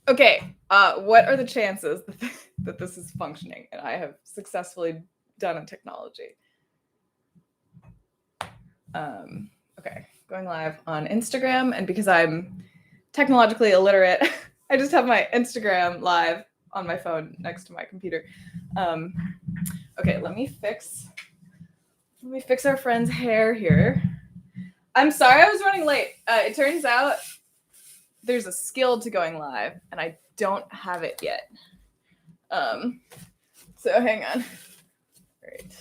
Okay, what are the chances that this is functioning and I have successfully done a technology? Okay, going live on Instagram, and because I'm technologically illiterate, I just have my Instagram live on my phone next to my computer. Okay, let me fix our friend's hair here. I'm sorry I was running late. It turns out there's a skill to going live, and I don't have it yet. So hang on. All right.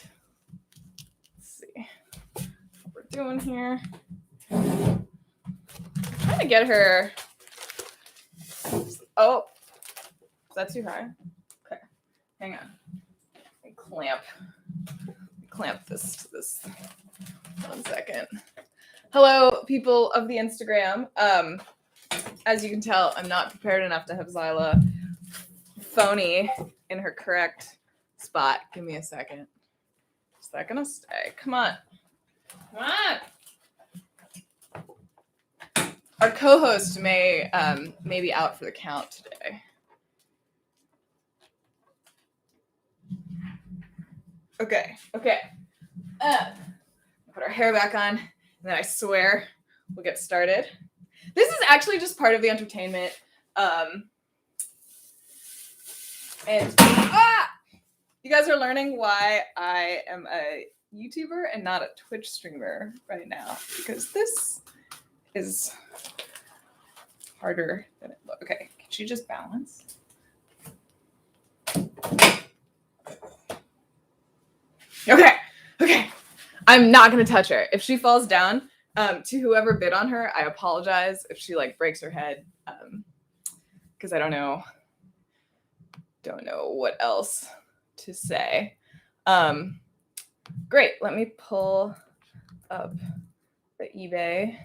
Let's see what we're doing here. I'm trying to get her. Oh, is that too high? Okay, hang on. Clamp this to this. 1 second. Hello, people of the Instagram. As you can tell, I'm not prepared enough to have Xyla phony in her correct spot. Give me a second. Is that gonna stay? Come on. Come on. Our co-host may be out for the count today. Okay. Put our hair back on, and then I swear we'll get started. This is actually just part of the entertainment. And you guys are learning why I am a YouTuber and not a Twitch streamer right now, because this is harder than it looks. Okay, can she just balance? Okay. I'm not gonna touch her. If she falls down, to whoever bid on her, I apologize if she like breaks her head, because I don't know what else to say. Great. Let me pull up the eBay.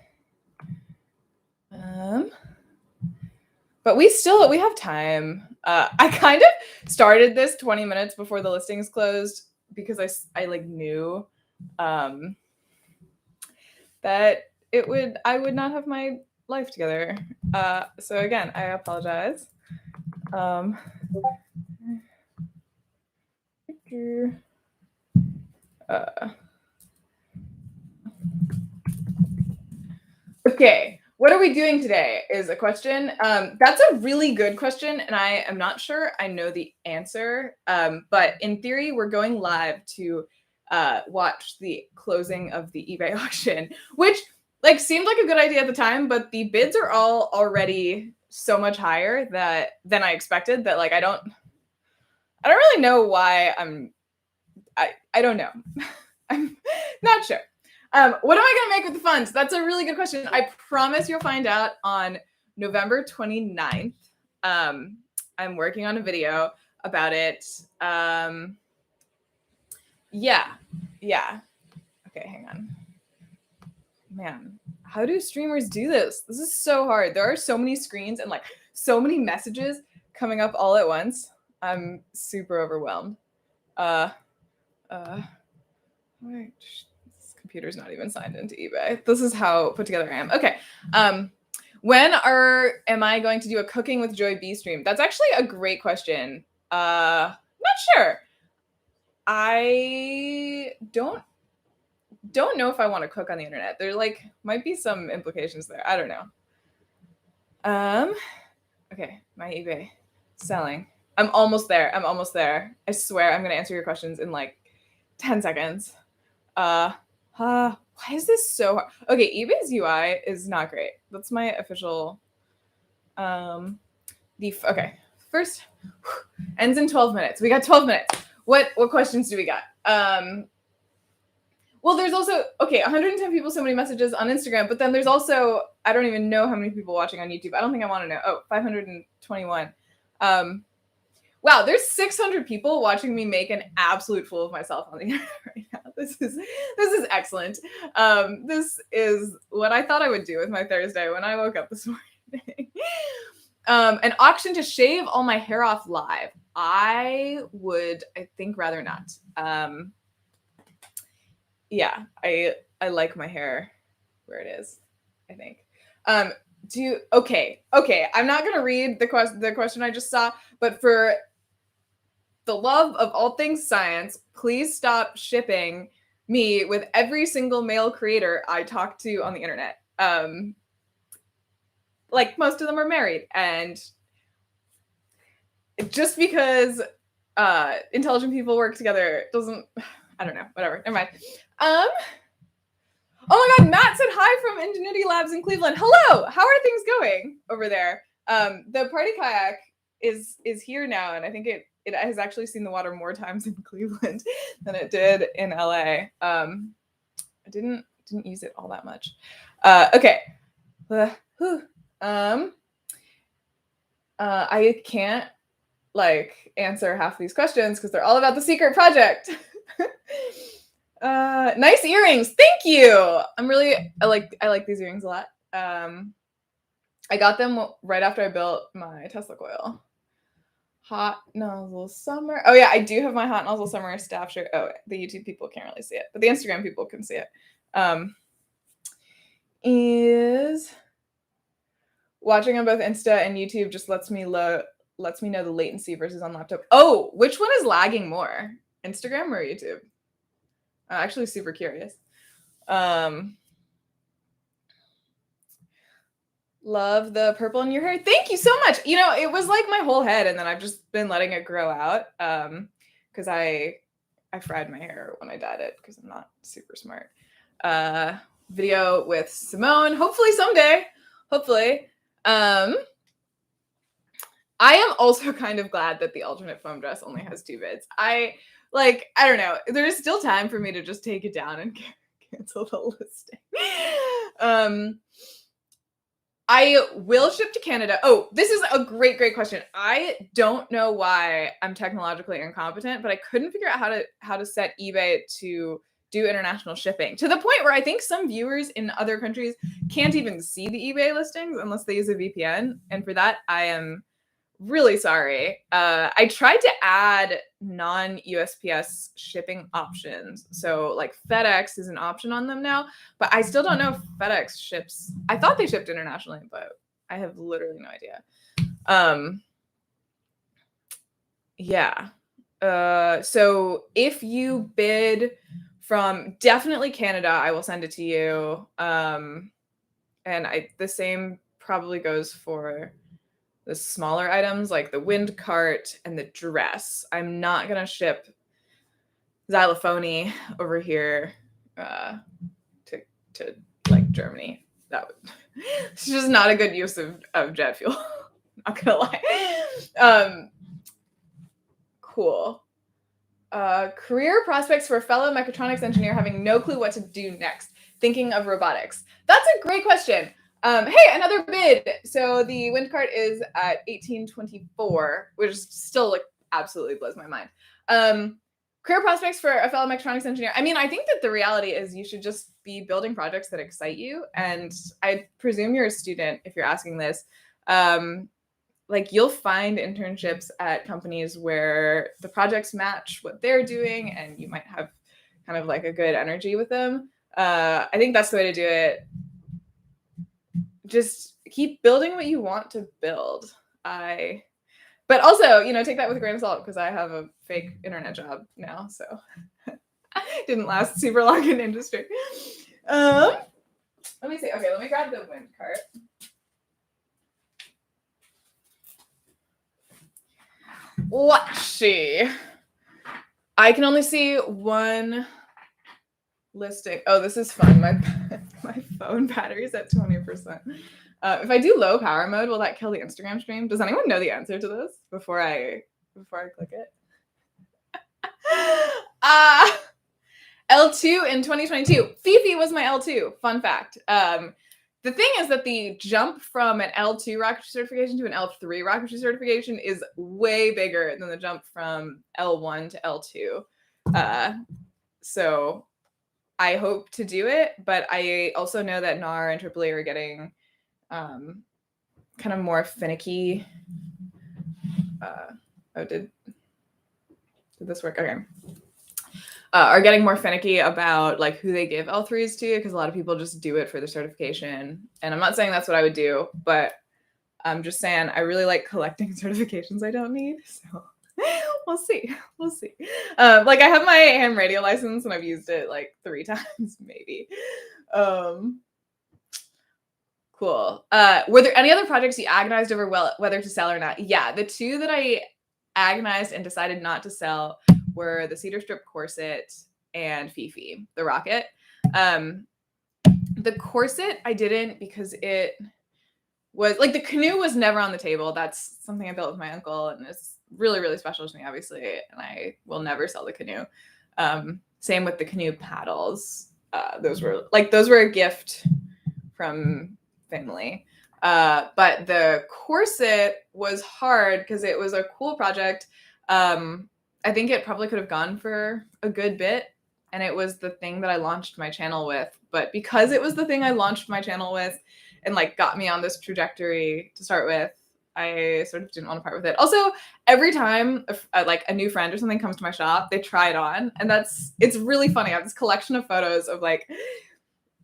But we have time. I kind of started this 20 minutes before the listings closed because I like knew that I would not have my life together. So again, I apologize. Okay, what are we doing today is a question. That's a really good question, and I am not sure I know the answer. But in theory, we're going live to watch the closing of the eBay auction, which like seemed like a good idea at the time, but the bids are all already so much higher than I expected that like I don't really know why I don't know. I'm not sure. What am I going to make with the funds? That's a really good question. I promise you'll find out on November 29th. I'm working on a video about it. Yeah. Okay, hang on. Man, how do streamers do this? This is so hard. There are so many screens and like so many messages coming up all at once. I'm super overwhelmed. Wait, this computer's not even signed into eBay. This is how put together I am. Okay. When am I going to do a Cooking with Joy B stream? That's actually a great question. Not sure. I don't know if I want to cook on the internet. There like might be some implications there. I don't know. Okay, my eBay selling. I'm almost there. I swear I'm gonna answer your questions in like 10 seconds. Why is this so hard? Okay, eBay's UI is not great. That's my official okay. First ends in 12 minutes. We got 12 minutes. What questions do we got? Well, there's also 110 people, so many messages on Instagram, but then there's also I don't even know how many people watching on YouTube. I don't think I want to know. 521. Wow, there's 600 people watching me make an absolute fool of myself on the internet right now. This is excellent. This is what I thought I would do with my Thursday when I woke up this morning. An auction to shave all my hair off live. I think rather not. Yeah, I like my hair where it is, I think. Okay. I'm not gonna read the question I just saw, but for the love of all things science, please stop shipping me with every single male creator I talk to on the internet. Like most of them are married, and just because intelligent people work together doesn't. I don't know. Whatever. Never mind. Oh my God, Matt said hi from Ingenuity Labs in Cleveland. Hello. How are things going over there? The party kayak is here now, and I think it has actually seen the water more times in Cleveland than it did in LA. I didn't use it all that much. Okay. I can't answer half these questions because they're all about the secret project. Nice earrings. Thank you. I like these earrings a lot. I got them right after I built my Tesla coil. Hot nozzle summer. Oh yeah, I do have my hot nozzle summer staff shirt. Oh, the YouTube people can't really see it, but the Instagram people can see it. Is watching on both Insta and YouTube just lets me know the latency versus on laptop. Oh, which one is lagging more? Instagram or YouTube? I'm actually super curious. Love the purple in your hair. Thank you so much. You know, it was like my whole head, and then I've just been letting it grow out because I fried my hair when I dyed it because I'm not super smart. Video with Simone. Hopefully someday. Hopefully. I am also kind of glad that the alternate foam dress only has 2 vids. I don't know. There is still time for me to just take it down and cancel the listing. I will ship to Canada. Oh, this is a great question. I don't know why I'm technologically incompetent, but I couldn't figure out how to set eBay to do international shipping, to the point where I think some viewers in other countries can't even see the eBay listings unless they use a VPN. And for that, I am really sorry. I tried to add non-USPS shipping options. So like FedEx is an option on them now, but I still don't know if FedEx ships. I thought they shipped internationally, but I have literally no idea. Yeah. So if you bid from definitely Canada, I will send it to you. And the same probably goes for the smaller items like the wind cart and the dress. I'm not gonna ship xylophone over here to like Germany. That would it's just not a good use of jet fuel. Not gonna lie. Cool. Career prospects for a fellow mechatronics engineer having no clue what to do next. Thinking of robotics. That's a great question. Hey, another bid. So the wind cart is at 1824, which still like absolutely blows my mind. Career prospects for a fellow mechatronics engineer. I mean, I think that the reality is you should just be building projects that excite you. And I presume you're a student if you're asking this. Like you'll find internships at companies where the projects match what they're doing, and you might have kind of like a good energy with them. I think that's the way to do it. Just keep building what you want to build. But also, you know, take that with a grain of salt because I have a fake internet job now, so didn't last super long in industry. Let me see. Okay, let me grab the wind cart. Let's see. I can only see one listing. Oh, this is fun. My phone battery is at 20%. If I do low power mode, will that kill the Instagram stream? Does anyone know the answer to this before I click it? L2 in 2022. Fifi was my L2. Fun fact. The thing is that the jump from an L2 rocketry certification to an L3 rocketry certification is way bigger than the jump from L1 to L2. So I hope to do it, but I also know that NAR and AAA are getting kind of more finicky. Did this work? Okay. are getting more finicky about like who they give L3s to, because a lot of people just do it for the certification. And I'm not saying that's what I would do, but I'm just saying I really like collecting certifications I don't need. So we'll see. We'll see. Like I have my ham radio license and I've used it like 3 times maybe. Cool. Were there any other projects you agonized over whether to sell or not? Yeah, the 2 that I agonized and decided not to sell were the cedar strip corset and Fifi, the rocket. The corset I didn't because it was like the canoe was never on the table. That's something I built with my uncle, and it's really, really special to me, obviously. And I will never sell the canoe. Same with the canoe paddles. Those were a gift from family. But the corset was hard because it was a cool project. I think it probably could have gone for a good bit. And it was the thing that I launched my channel with. But because it was the thing I launched my channel with and like got me on this trajectory to start with, I sort of didn't want to part with it. Also, every time like a new friend or something comes to my shop, they try it on. And it's really funny. I have this collection of photos of like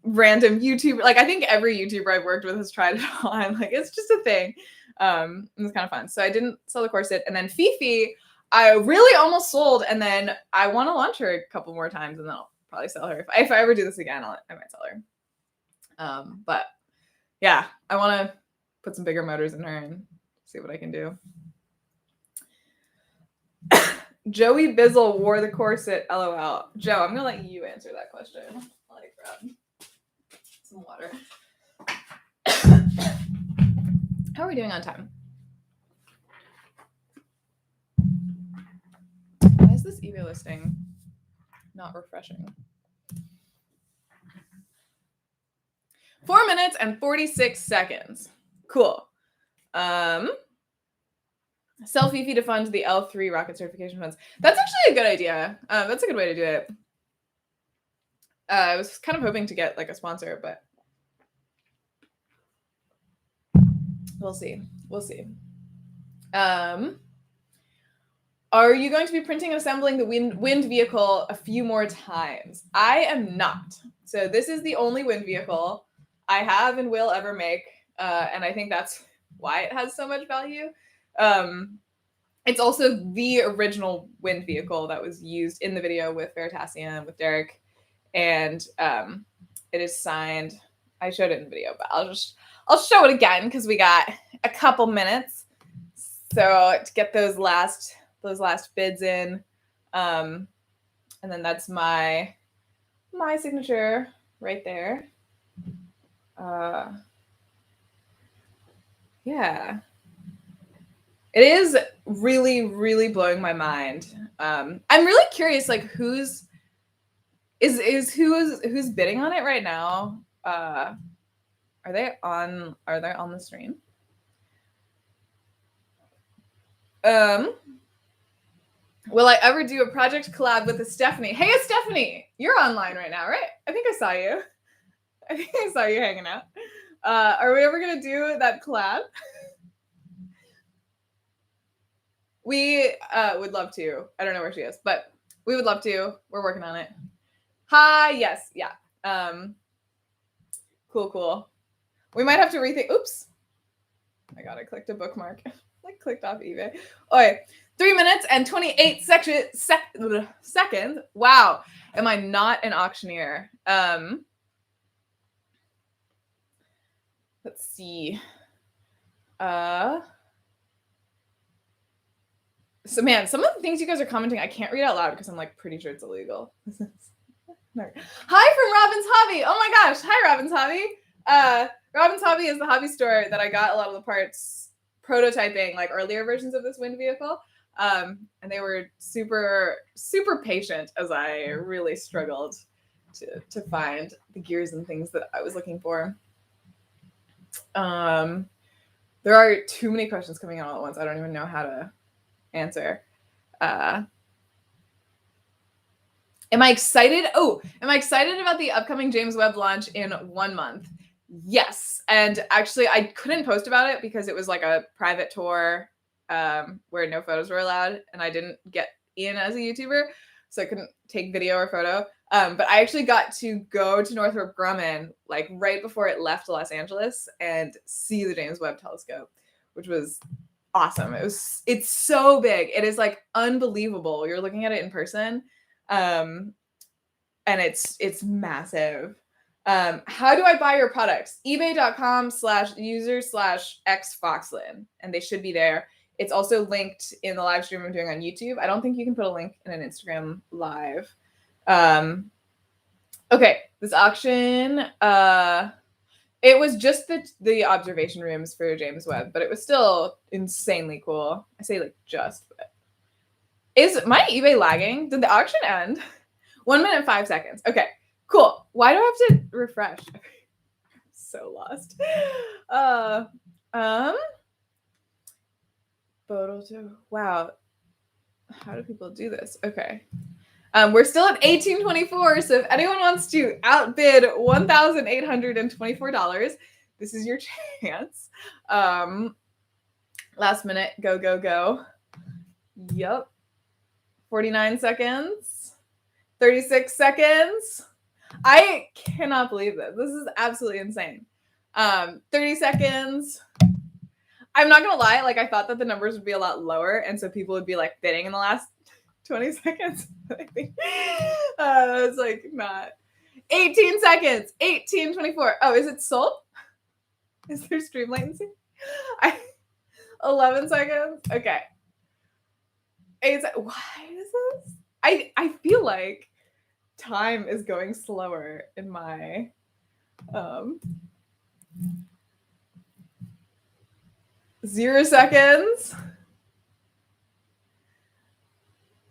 random YouTuber. Like I think every YouTuber I've worked with has tried it on. Like it's just a thing. It's kind of fun. So I didn't sell the corset. And then Fifi, I really almost sold, and then I want to launch her a couple more times, and then I'll probably sell her. If I ever do this again, I might sell her. But yeah, I want to put some bigger motors in her and see what I can do. Joey Bizzle wore the corset, LOL. Joe, I'm gonna let you answer that question. I'll like grab some water. How are we doing on time? Why is this eBay listing not refreshing? 4 minutes and 46 seconds. Cool. Sell Fifi to fund the L3 rocket certification funds. That's actually a good idea. That's a good way to do it. I was kind of hoping to get like a sponsor, but we'll see. We'll see. Are you going to be printing and assembling the wind vehicle a few more times? I am not. So this is the only wind vehicle I have and will ever make. And I think that's why it has so much value. It's also the original wind vehicle that was used in the video with Veritasium, with Derek. And it is signed. I showed it in the video, but I'll show it again because we got a couple minutes. So to get those last bids in, and then that's my signature right there. Yeah, it is really, really blowing my mind. I'm really curious, like who's bidding on it right now? Are they on the stream? Will I ever do a project collab with a Stephanie? Hey, Stephanie, you're online right now, right? I think I saw you. I think I saw you hanging out. Are we ever gonna do that collab? We would love to. I don't know where she is, but we would love to. We're working on it. Hi, yes, yeah. Cool. We might have to rethink. Oops. Oh my God, I clicked a bookmark. I clicked off eBay. Okay, 3 minutes and 28 seconds. Wow, am I not an auctioneer? Let's see. So man, some of the things you guys are commenting, I can't read out loud because I'm like pretty sure it's illegal. Hi from Robin's Hobby. Oh my gosh. Hi, Robin's Hobby. Robin's Hobby is the hobby store that I got a lot of the parts prototyping, like earlier versions of this wind vehicle. And they were super, super patient as I really struggled to find the gears and things that I was looking for. There are too many questions coming in all at once. I don't even know how to answer. Am I excited? Oh, am I excited about the upcoming James Webb launch in 1 month? Yes. And actually, I couldn't post about it because it was like a private tour where no photos were allowed, and I didn't get in as a YouTuber. so I couldn't take video or photo. But I actually got to go to Northrop Grumman like right before it left Los Angeles and see the James Webb Telescope, which was awesome. It's so big. It is like unbelievable. You're looking at it in person. And it's massive. How do I buy your products? ebay.com/user/xfoxlin, and they should be there. It's also linked in the live stream I'm doing on YouTube. I don't think you can put a link in an Instagram live. Okay, this auction, it was just the observation rooms for James Webb, but it was still insanely cool. I say like just, but is my eBay lagging? Did the auction end? 1 minute, 5 seconds. Okay, cool. Why do I have to refresh? I'm so lost. Wow. How do people do this? Okay. We're still at $18.24. So if anyone wants to outbid $1,824, this is your chance. Last minute, go, go, go. Yep. 49 seconds. 36 seconds. I cannot believe this. This is absolutely insane. 30 seconds. I'm not gonna lie, like I thought that the numbers would be a lot lower, and so people would be like bidding in the last 20 seconds. I think it's like not 18 seconds. 18:24. Oh, is it sold? Is there stream latency? 11 seconds. Okay. Why is this? I feel like time is going slower in my 0 seconds.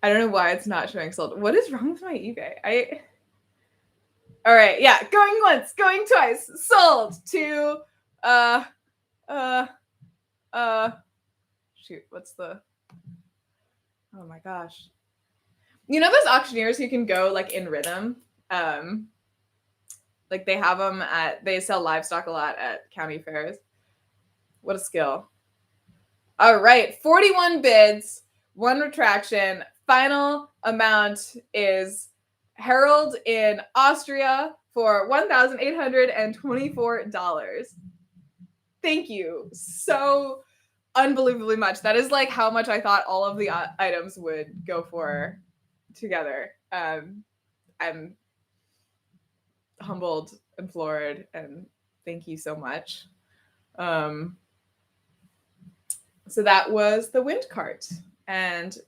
I don't know why it's not showing sold. What is wrong with my eBay? All right, yeah, going once, going twice, sold to shoot, what's the, oh my gosh. You know those auctioneers who can go like in rhythm? Like they have them they sell livestock a lot at county fairs. What a skill. All right, 41 bids, 1 retraction. Final amount is Harold in Austria for $1,824. Thank you so unbelievably much. That is like how much I thought all of the items would go for together. I'm humbled and floored, and thank you so much. So that was the wind cart. And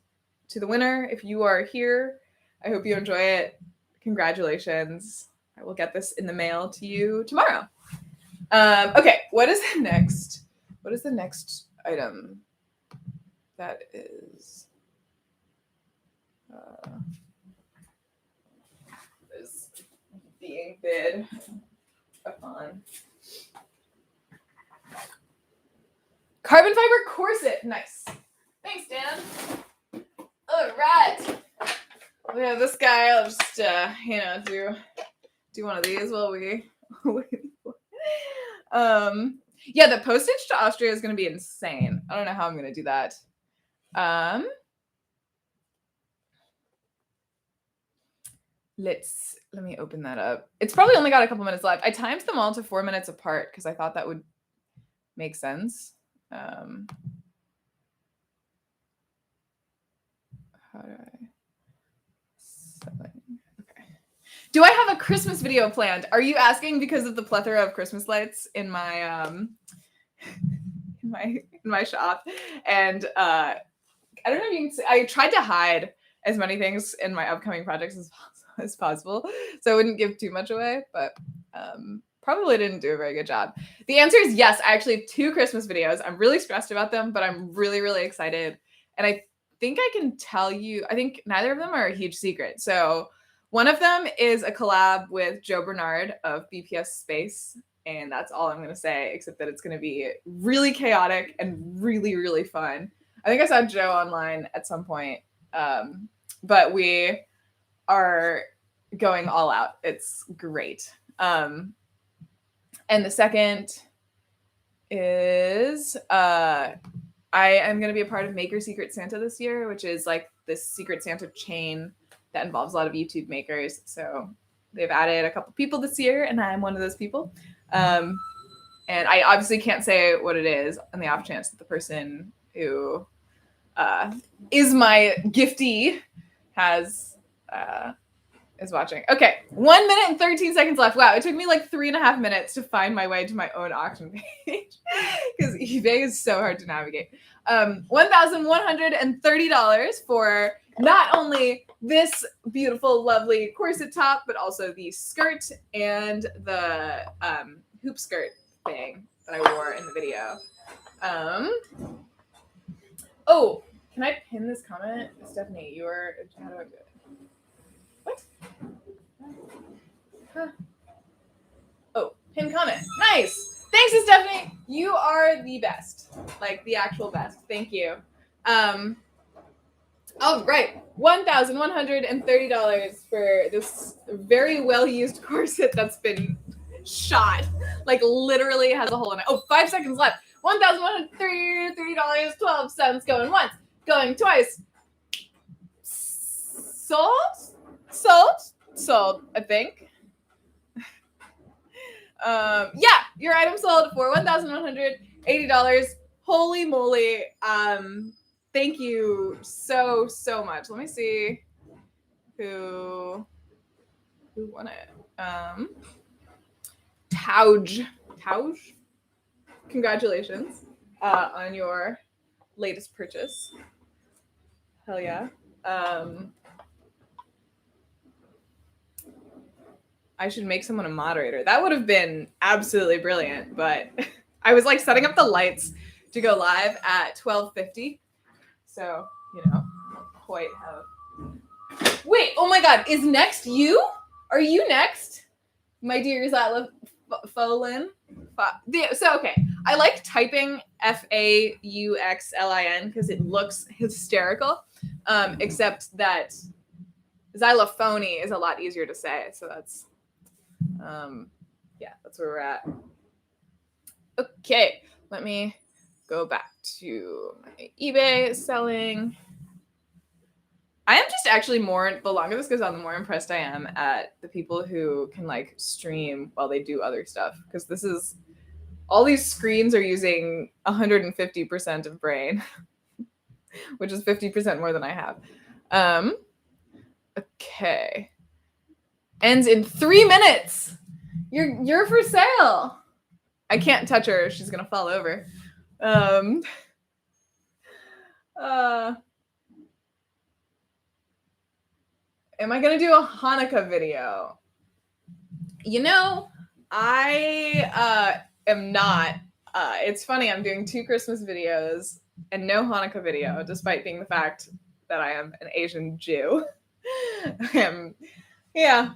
to the winner, if you are here, I hope you enjoy it. Congratulations. I will get this in the mail to you tomorrow. Okay, what is the next? What is the next item that is being bid upon? Carbon fiber corset. Nice. Thanks, Dan. All right. Yeah, this guy, I'll just do one of these while we yeah, the postage to Austria is going to be insane. I don't know how I'm going to do that. Let me open that up. It's probably only got a couple minutes left. I timed them all to 4 minutes apart because I thought that would make sense. How do I? Okay. Do I have a Christmas video planned? Are you asking because of the plethora of Christmas lights in my in my shop? And I don't know if you can see, I tried to hide as many things in my upcoming projects as possible, so I wouldn't give too much away, but probably didn't do a very good job. The answer is yes. I actually have 2 Christmas videos. I'm really stressed about them, but I'm really, really excited. And I think I can tell you, I think neither of them are a huge secret. So one of them is a collab with Joe Bernard of BPS Space. And that's all I'm going to say, except that it's going to be really chaotic and really, really fun. I think I saw Joe online at some point, but we are going all out. It's great. And the second is I am going to be a part of Maker Secret Santa this year, which is like this Secret Santa chain that involves a lot of YouTube makers. So they've added a couple people this year, and I'm one of those people. And I obviously can't say what it is on the off chance that the person who is my giftee is watching. Okay, 1 minute and 13 seconds left. Wow, it took me like 3.5 minutes to find my way to my own auction page because eBay is so hard to navigate. $1,130 for not only this beautiful, lovely corset top, but also the skirt and the hoop skirt thing that I wore in the video. Oh, can I pin this comment? Stephanie, how do I do it? What? Huh. Oh, pin comment. Nice. Thanks, Stephanie. You are the best. Like the actual best. Thank you. Oh, right. $1,130 for this very well-used corset that's been shot. Like literally has a hole in it. Oh, 5 seconds left. $1,130, 12 cents. Going once. Going twice. Sold, I think. Yeah, your item sold for $1,180. Holy moly. Thank you so much. Let me see who won it. Tauj. Congratulations on your latest purchase. Hell yeah. I should make someone a moderator. That would have been absolutely brilliant, but I was like setting up the lights to go live at 12:50. So, quite have. Wait, oh my God, is next you? Are you next? My dear Xyla Foxlin. So, okay, I like typing Fauxlin because it looks hysterical, except that xylophony is a lot easier to say. So that's, that's where we're at. Okay, let me go back to my eBay selling. I am just actually the longer this goes on, the more impressed I am at the people who can like stream while they do other stuff. Because all these screens are using 150% of brain, which is 50% more than I have. Okay. Ends in 3 minutes. You're for sale. I can't touch her. She's gonna fall over. Am I gonna do a Hanukkah video? I am not. It's funny. I'm doing 2 Christmas videos and no Hanukkah video, despite being the fact that I am an Asian Jew. Yeah,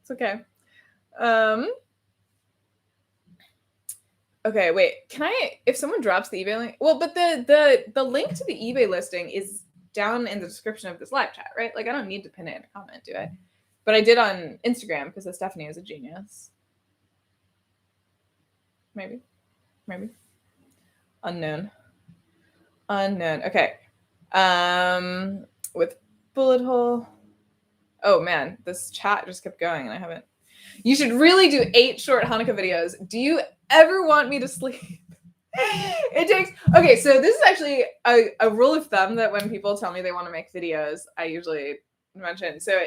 it's okay. Okay, wait. If someone drops the eBay link, well, but the link to the eBay listing is down in the description of this live chat, right? Like I don't need to pin it in a comment, do I? But I did on Instagram because Stephanie is a genius. Maybe. Unknown. Okay. With bullet hole. Oh man, this chat just kept going and I haven't. You should really do 8 short Hanukkah videos. Do you ever want me to sleep? It takes. Okay, so this is actually a rule of thumb that when people tell me they want to make videos, I usually mention. So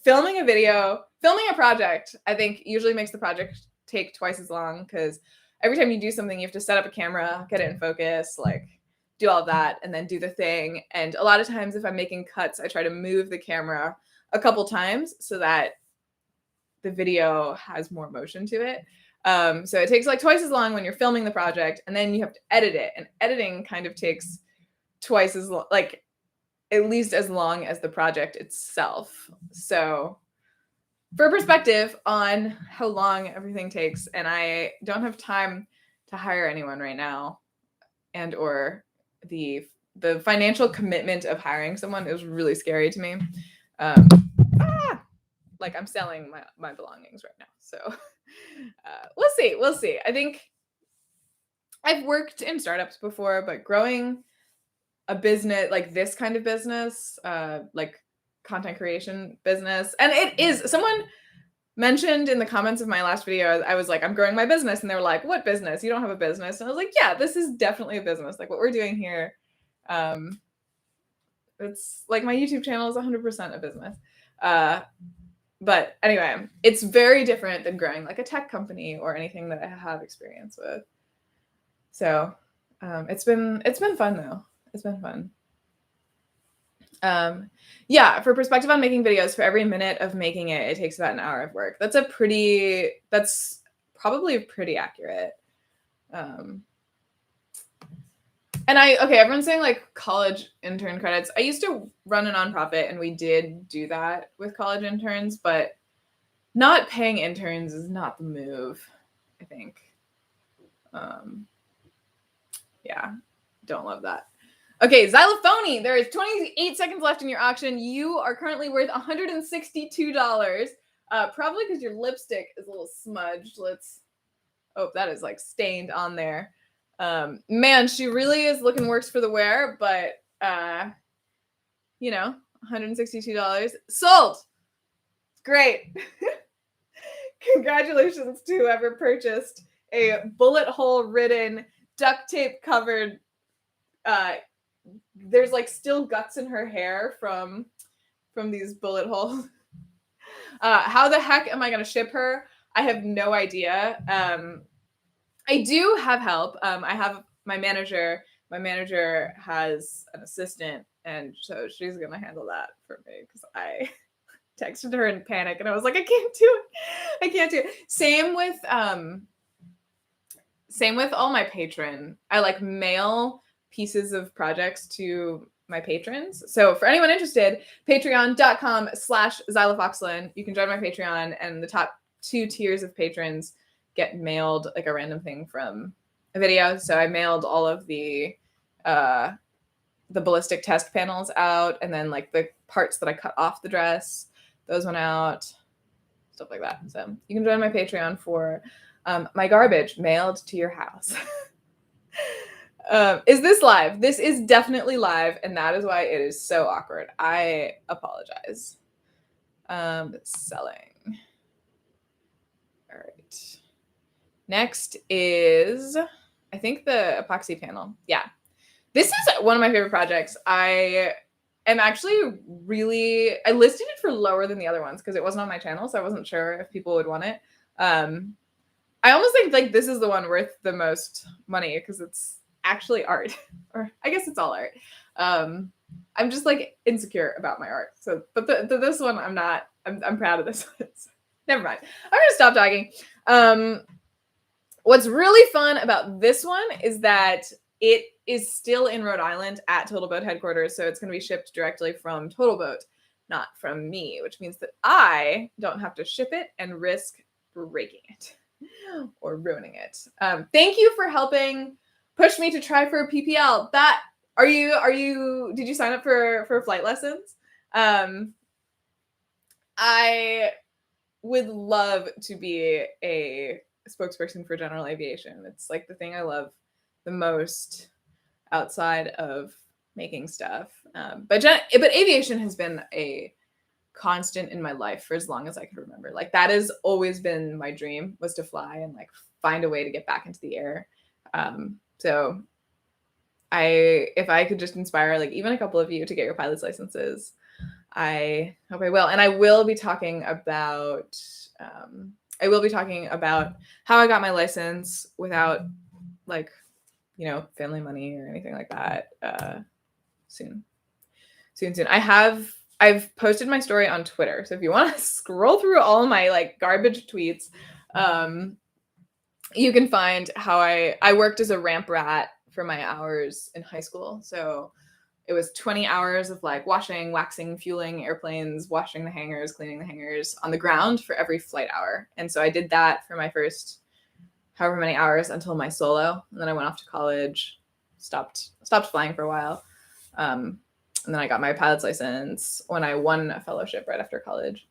filming a project, I think usually makes the project take twice as long because every time you do something, you have to set up a camera, get it in focus, like do all of that, and then do the thing. And a lot of times if I'm making cuts, I try to move the camera a couple times so that the video has more motion to it. So it takes like twice as long when you're filming the project, and then you have to edit it. And editing kind of takes twice as long, like at least as long as the project itself. So for perspective on how long everything takes, and I don't have time to hire anyone right now, and or the financial commitment of hiring someone is really scary to me. Like I'm selling my belongings right now. So we'll see. I think I've worked in startups before, but growing a business like this kind of business, like content creation business. And it is, someone mentioned in the comments of my last video, I was like, I'm growing my business. And they were like, what business? You don't have a business. And I was like, yeah, this is definitely a business. Like what we're doing here. It's like my YouTube channel is 100% a business. But anyway, it's very different than growing like a tech company or anything that I have experience with. So it's been fun though. It's been fun. Yeah, for perspective on making videos, for every minute of making it, it takes about an hour of work. That's probably pretty accurate. And everyone's saying like college intern credits. I used to run a nonprofit and we did do that with college interns, but not paying interns is not the move, I think. Yeah, don't love that. Okay, Xylophony, there is 28 seconds left in your auction. You are currently worth $162. Probably because your lipstick is a little smudged. Oh, that is like stained on there. Man, she really is looking worse for the wear, but $162 sold. Great. Congratulations to whoever purchased a bullet hole ridden, duct tape covered, there's like still guts in her hair from these bullet holes. How the heck am I going to ship her? I have no idea. I do have help. I have my manager. My manager has an assistant, and so she's going to handle that for me because I texted her in panic and I was like, I can't do it. Same with all my patron. I like mail pieces of projects to my patrons. So for anyone interested, patreon.com/Xyla Foxlin. You can join my Patreon, and the top 2 tiers of patrons get mailed like a random thing from a video. So I mailed all of the ballistic test panels out, and then like the parts that I cut off the dress, those went out, stuff like that. So you can join my Patreon for my garbage mailed to your house. Is this live? This is definitely live, and that is why it is so awkward. I apologize. Selling. All right. Next is, I think, the epoxy panel. Yeah. This is one of my favorite projects. I listed it for lower than the other ones because it wasn't on my channel, so I wasn't sure if people would want it. I almost think like this is the one worth the most money because it's actually art, or I guess it's all art. I'm just like insecure about my art. So, but this one I'm not. I'm proud of this one. So, never mind. I'm gonna stop talking. What's really fun about this one is that it is still in Rhode Island at Total Boat headquarters, so it's going to be shipped directly from Total Boat, not from me, which means that I don't have to ship it and risk breaking it or ruining it. Thank you for helping push me to try for a PPL. Did you sign up for flight lessons? I would love to be a spokesperson for general aviation. It's like the thing I love the most outside of making stuff. But aviation has been a constant in my life for as long as I can remember. Like that has always been my dream, was to fly and like find a way to get back into the air. So if I could just inspire like even a couple of you to get your pilot's licenses, I hope I will. And I will be talking about how I got my license without like, family money or anything like that. Soon. I've posted my story on Twitter. So if you want to scroll through all of my like garbage tweets, you can find how I worked as a ramp rat for my hours in high school. So it was 20 hours of like washing, waxing, fueling airplanes, washing the hangars, cleaning the hangars on the ground for every flight hour. And so I did that for my first however many hours until my solo. And then I went off to college, stopped flying for a while. And then I got my pilot's license when I won a fellowship right after college.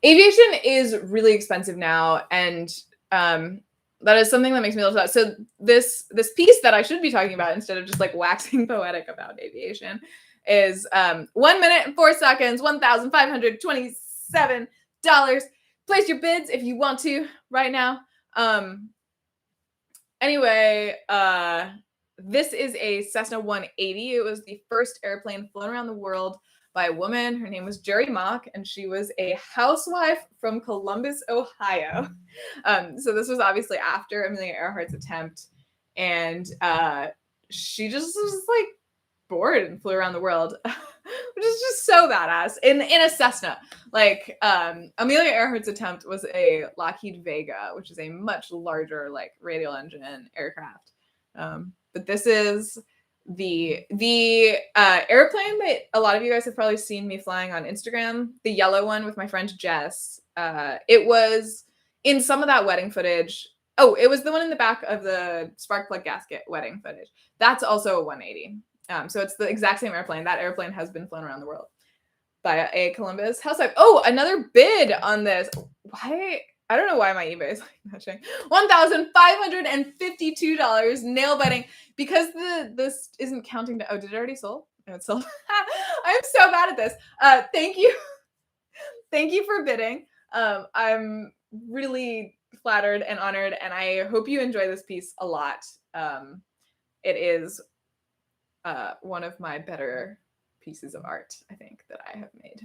Aviation is really expensive now. And that is something that makes me a little sad. So this piece that I should be talking about instead of just like waxing poetic about aviation is 1 minute and 4 seconds, $1,527. Place your bids if you want to right now. Anyway, this is a Cessna 180. It was the first airplane flown around the world by a woman. Her name was Jerry Mock, and she was a housewife from Columbus, Ohio. So this was obviously after Amelia Earhart's attempt, and she just was like bored and flew around the world, which is just so badass in a Cessna. Like Amelia Earhart's attempt was a Lockheed Vega, which is a much larger like radial engine aircraft. But this is the airplane that a lot of you guys have probably seen me flying on Instagram, the yellow one with my friend Jess. It was in some of that wedding footage. Oh, it was the one in the back of the spark plug gasket wedding footage. That's also a 180. So it's the exact same airplane. That airplane has been flown around the world by a Columbus housewife. Oh, another bid on this. Why? I don't know why my eBay is like matching. $1,552, nail biting, because this isn't counting to. Oh, did it already sold? No, it sold. I'm so bad at this. Thank you for bidding. I'm really flattered and honored, and I hope you enjoy this piece a lot. It is one of my better pieces of art, I think, that I have made.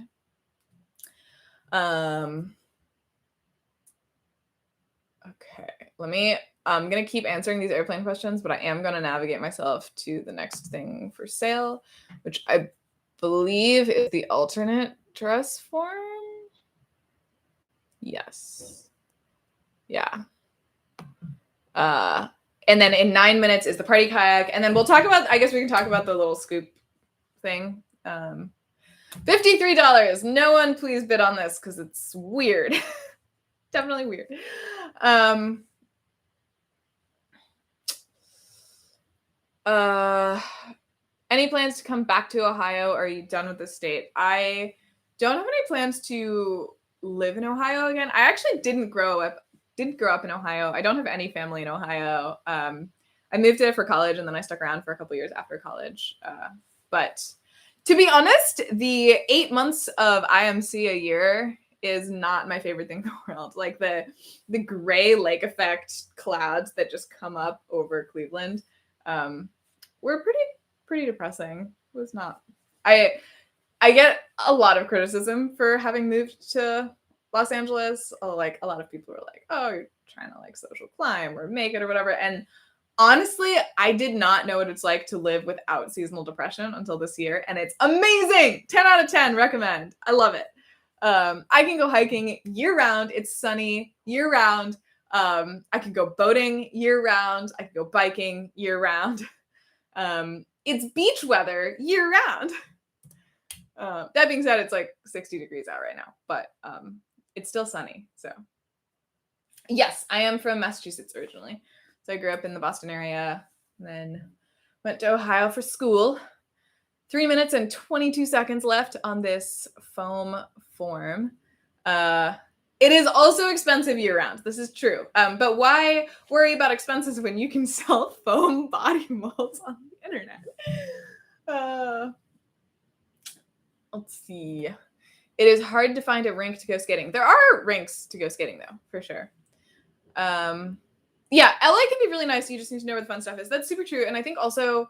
Okay, I'm going to keep answering these airplane questions, but I am going to navigate myself to the next thing for sale, which I believe is the alternate dress form. Yes. Yeah. And then in 9 minutes is the party kayak. And then we'll talk about, I guess we can talk about the little scoop thing. $53. No one please bid on this because it's weird. Definitely weird. Any plans to come back to Ohio? Or are you done with the state? I don't have any plans to live in Ohio again. I actually didn't grow up in Ohio. I don't have any family in Ohio. I moved there for college, and then I stuck around for a couple years after college. But to be honest, the 8 months of IMC a year is not my favorite thing in the world. Like the gray lake effect clouds that just come up over Cleveland were pretty depressing. It was not. I get a lot of criticism for having moved to Los Angeles. Like a lot of people are like, "Oh, you're trying to like social climb or make it or whatever." And honestly, I did not know what it's like to live without seasonal depression until this year, and it's amazing. 10 out of 10, recommend. I love it. I can go hiking year round. It's sunny year round. I can go boating year round. I can go biking year round. It's beach weather year round. That being said, it's like 60 degrees out right now, but it's still sunny. So yes, I am from Massachusetts originally. So I grew up in the Boston area, then went to Ohio for school. 3 minutes and 22 seconds left on this foam form. It is also expensive year round. This is true. But why worry about expenses when you can sell foam body molds on the internet? Let's see. It is hard to find a rink to go skating. There are rinks to go skating, though, for sure. Yeah, LA can be really nice. You just need to know where the fun stuff is. That's super true. And I think also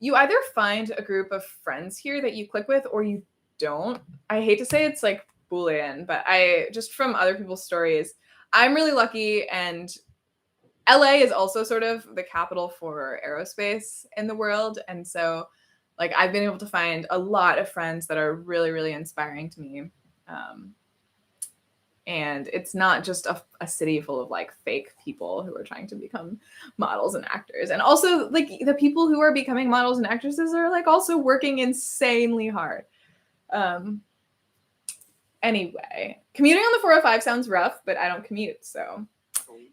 you either find a group of friends here that you click with or you don't. I hate to say it's like Boolean, but just from other people's stories, I'm really lucky. And LA is also sort of the capital for aerospace in the world. And so like I've been able to find a lot of friends that are really, really inspiring to me. And it's not just a city full of like fake people who are trying to become models and actors. And also like the people who are becoming models and actresses are like also working insanely hard. Anyway, commuting on the 405 sounds rough, but I don't commute. So,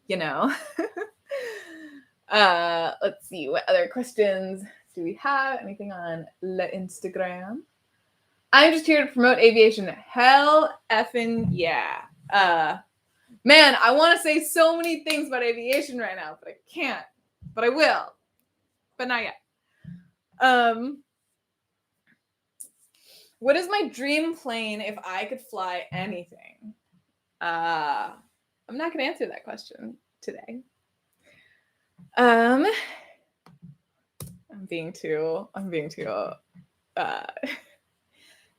you know, let's see what other questions do we have? Anything on Le Instagram? I'm just here to promote aviation. Hell effing yeah. Man, I want to say so many things about aviation right now, but I can't. But I will. But not yet. What is my dream plane if I could fly anything? I'm not going to answer that question today. I'm being too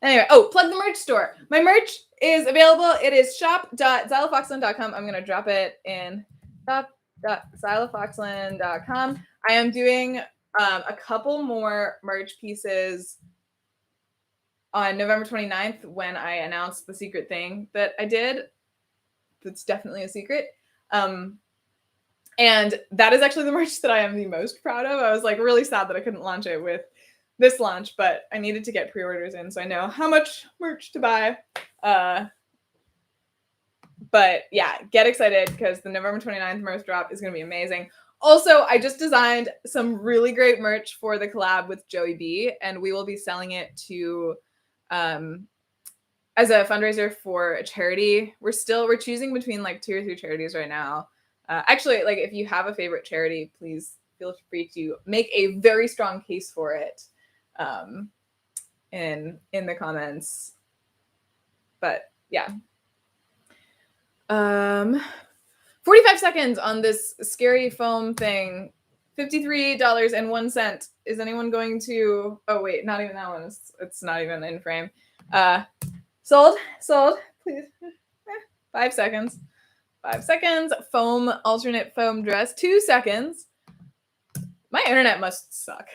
anyway, plug the merch store. My merch is available. It is shop.xylafoxlin.com. I'm going to drop it in shop.xylafoxlin.com. I am doing a couple more merch pieces on November 29th when I announced the secret thing that I did. That's definitely a secret. And that is actually the merch that I am the most proud of. I was like really sad that I couldn't launch it with this launch, but I needed to get pre-orders in so I know how much merch to buy. But yeah, get excited because the November 29th merch drop is going to be amazing. Also, I just designed some really great merch for the collab with Joey B, and we will be selling it to as a fundraiser for a charity. We're choosing between like 2 or 3 charities right now. Actually, like if you have a favorite charity, please feel free to make a very strong case for it in the comments. But yeah. 45 seconds on this scary foam thing. $53.01. Is anyone going to... Oh, wait, not even that one. It's not even in frame. Sold, please. 5 seconds. 5 seconds. Foam, alternate foam dress. 2 seconds. My internet must suck.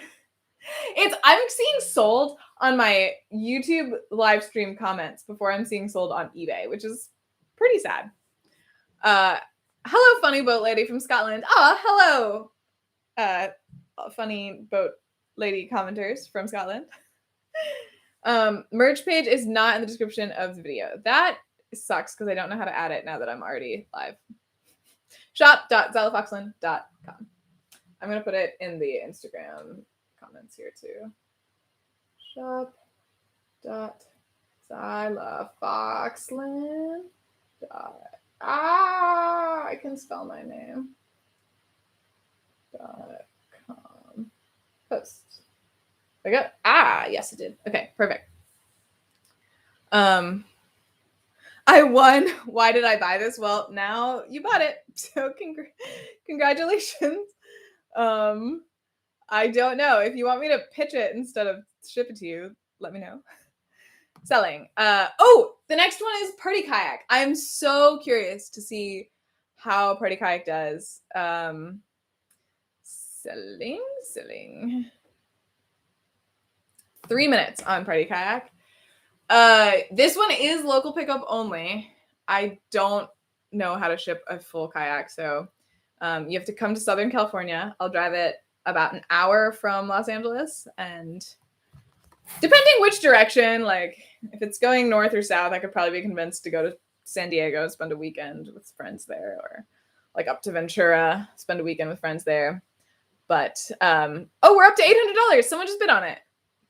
I'm seeing sold on my YouTube live stream comments before I'm seeing sold on eBay, which is pretty sad. Hello, funny boat lady from Scotland. Hello, funny boat lady commenters from Scotland. Merch page is not in the description of the video. That sucks because I don't know how to add it now that I'm already live. Shop.xylafoxlin.com. I'm going to put it in the Instagram comments here too. Shop.xylafoxlin. I can spell my name. .com. Post. There we go. Yes, it did. Okay, perfect. I won. Why did I buy this? Well, now you bought it. So congratulations. I don't know. If you want me to pitch it instead of ship it to you, let me know. Selling. The next one is Party Kayak. I'm so curious to see how Party Kayak does. Selling. 3 minutes on Party Kayak. This one is local pickup only. I don't know how to ship a full kayak, so you have to come to Southern California. I'll drive it about an hour from Los Angeles, and depending which direction, like if it's going north or south, I could probably be convinced to go to San Diego, spend a weekend with friends there, or like up to Ventura, spend a weekend with friends there. But we're up to $800. Someone just bid on it.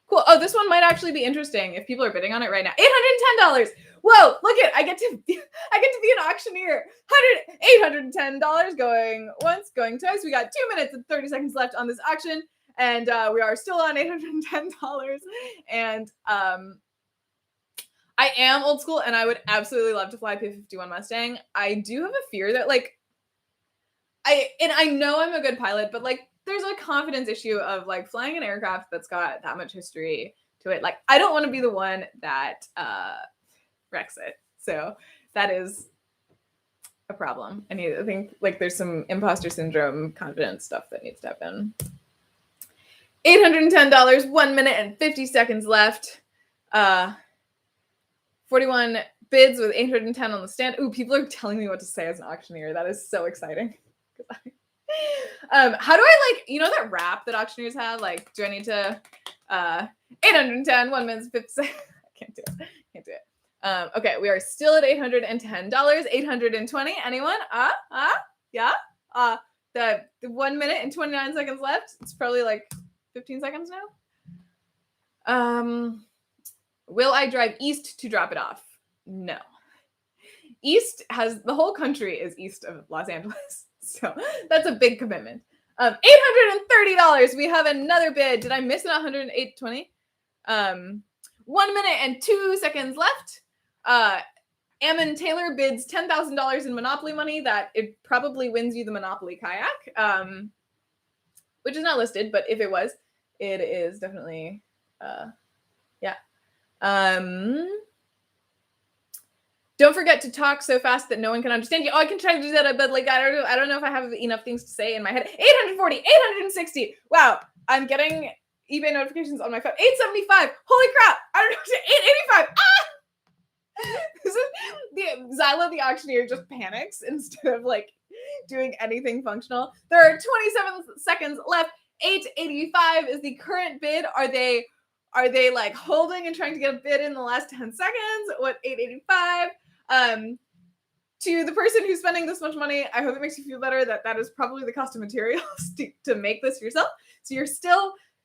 Cool. Oh, this one might actually be interesting if people are bidding on it right now. $810. Whoa, look at, I get to be an auctioneer. $810 going once, going twice. We got 2 minutes and 30 seconds left on this auction, and we are still on $810. And I am old school, and I would absolutely love to fly a P-51 Mustang. I do have a fear that I know I'm a good pilot, but like there's a confidence issue of like flying an aircraft that's got that much history to it. Like I don't want to be the one that wrecks it. So that is a problem. I think like there's some imposter syndrome confidence stuff that needs to happen. $810, 1 minute and 50 seconds left. 41 bids with 810 on the stand. Ooh, people are telling me what to say as an auctioneer. That is so exciting. How do I that rap that auctioneers have? Like, do I need to 810, 1 minute, 50 seconds? I can't do it. Okay, we are still at $810. 820. Anyone? Yeah. The 1 minute and 29 seconds left. It's probably like 15 seconds now. Will I drive east to drop it off? No. The whole country is east of Los Angeles. So that's a big commitment. $830. We have another bid. Did I miss it? $108.20. 1 minute and 2 seconds left. Ammon Taylor bids $10,000 in Monopoly money that it probably wins you the Monopoly kayak, which is not listed, but if it was, it is definitely, yeah. Don't forget to talk so fast that no one can understand you. Oh, I can try to do that, but like I don't know if I have enough things to say in my head. 840, 860. Wow, I'm getting eBay notifications on my phone. 875. Holy crap! I don't know. 885. This is the Xyla the auctioneer just panics instead of like doing anything functional. There are 27 seconds left. 885 is the current bid. Are they like holding and trying to get a bid in the last 10 seconds? What 885? To the person who's spending this much money, I hope it makes you feel better that is probably the cost of materials to make this yourself. So you're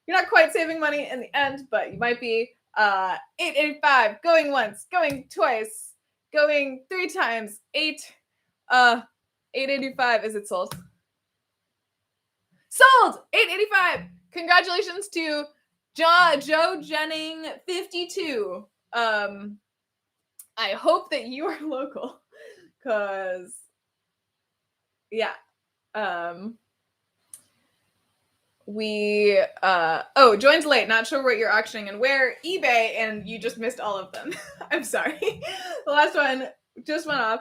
not quite saving money in the end, but you might be. 885 going once, going twice, going 3 times. 885. Is it sold? Sold. 885. Congratulations to Joe Jennings 52. I hope that you are local, because yeah. We joins late, not sure what you're auctioning and where. eBay, and you just missed all of them. I'm sorry. The last one just went off.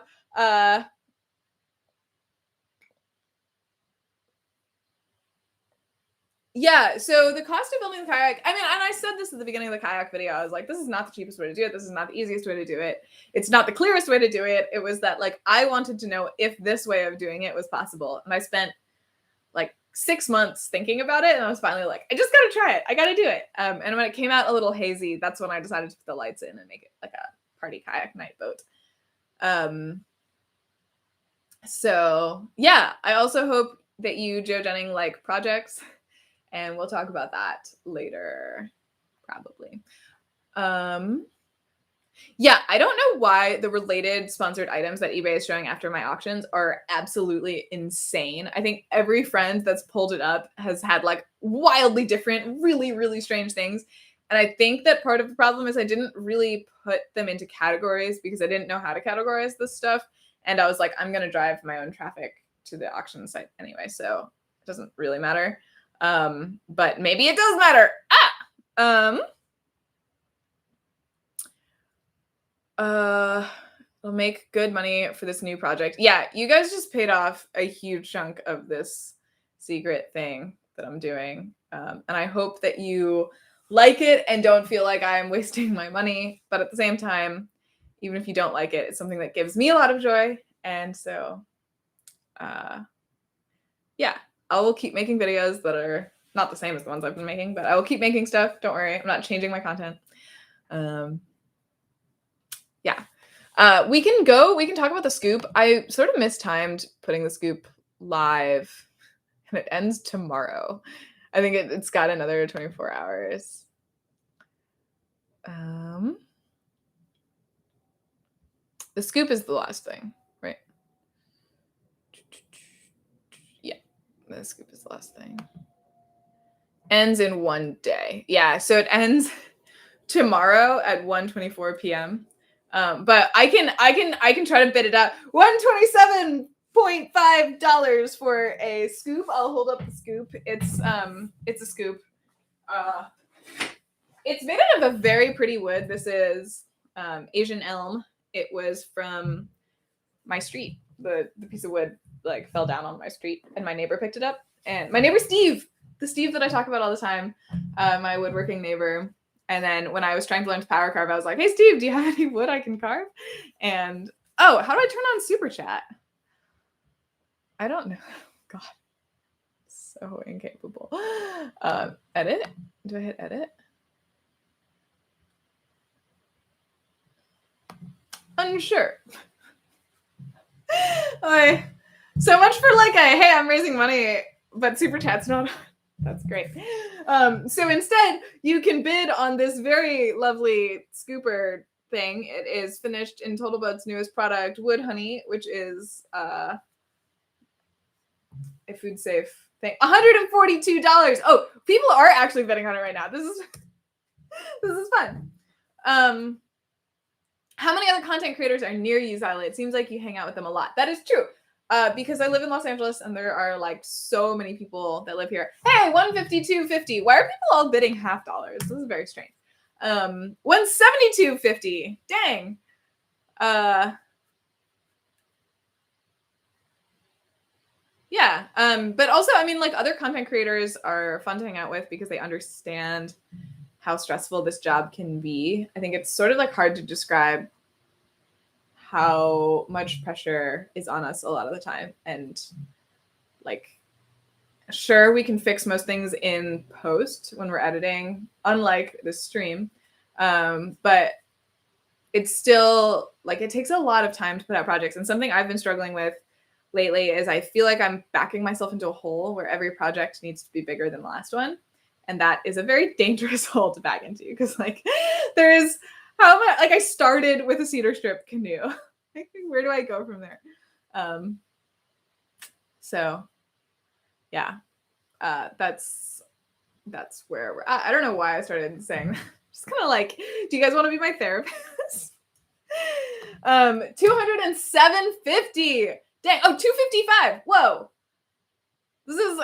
Yeah, so the cost of building the kayak, I mean, and I said this at the beginning of the kayak video, I was like, this is not the cheapest way to do it. This is not the easiest way to do it. It's not the clearest way to do it. It was that, like, I wanted to know if this way of doing it was possible. And I spent, like, 6 months thinking about it, and I was finally like, I just gotta try it. I gotta do it. And when it came out a little hazy, that's when I decided to put the lights in and make it like a party kayak night boat. So, yeah, I also hope that you, Joe Jennings, like projects. And we'll talk about that later, probably. Yeah, I don't know why the related sponsored items that eBay is showing after my auctions are absolutely insane. I think every friend that's pulled it up has had like wildly different, really, really strange things. And I think that part of the problem is I didn't really put them into categories because I didn't know how to categorize this stuff. And I was like, I'm going to drive my own traffic to the auction site anyway, so it doesn't really matter. But maybe it does matter. I'll make good money for this new project. Yeah, you guys just paid off a huge chunk of this secret thing that I'm doing. And I hope that you like it and don't feel like I'm wasting my money. But at the same time, even if you don't like it, it's something that gives me a lot of joy. And so, yeah, I will keep making videos that are not the same as the ones I've been making, but I will keep making stuff. Don't worry. I'm not changing my content. Yeah. We can talk about the scoop. I sort of mistimed putting the scoop live, and it ends tomorrow. I think it's got another 24 hours. The scoop is the last thing, right? Yeah, the scoop is the last thing. Ends in 1 day. Yeah, so it ends tomorrow at 1:24 p.m. But I can try to bid it out. $127.5 for a scoop. I'll hold up the scoop. It's a scoop. It's made out of a very pretty wood. This is Asian elm. It was from my street. The piece of wood like fell down on my street, and my neighbor picked it up. And my neighbor Steve, the Steve that I talk about all the time, my woodworking neighbor. And then when I was trying to learn to power carve, I was like, hey, Steve, do you have any wood I can carve? And, oh, how do I turn on Super Chat? I don't know. God, so incapable. Edit? Do I hit edit? Unsure. So much for like hey, I'm raising money, but Super Chat's not. That's great. So instead, you can bid on this very lovely scooper thing. It is finished in Total Boat's newest product, Wood Honey, which is a food safe thing. $142. Oh, people are actually bidding on it right now. This is fun. How many other content creators are near you, Xyla? It seems like you hang out with them a lot. That is true. Because I live in Los Angeles and there are like so many people that live here. Hey, 152.50. Why are people all bidding $50? This is very strange. 172.50. Dang. Yeah. But also, I mean, like other content creators are fun to hang out with because they understand how stressful this job can be. I think it's sort of like hard to describe how much pressure is on us a lot of the time. And like, sure, we can fix most things in post when we're editing, unlike this stream. But it's still like, it takes a lot of time to put out projects. And something I've been struggling with lately is I feel like I'm backing myself into a hole where every project needs to be bigger than the last one. And that is a very dangerous hole to back into because like there is how much, like I started with a cedar strip canoe. Where do I go from there? So yeah, that's where we're at. I don't know why I started saying that. Just kind of like, do you guys want to be my therapist? 207.50. Dang. Oh, 255. Whoa. This is,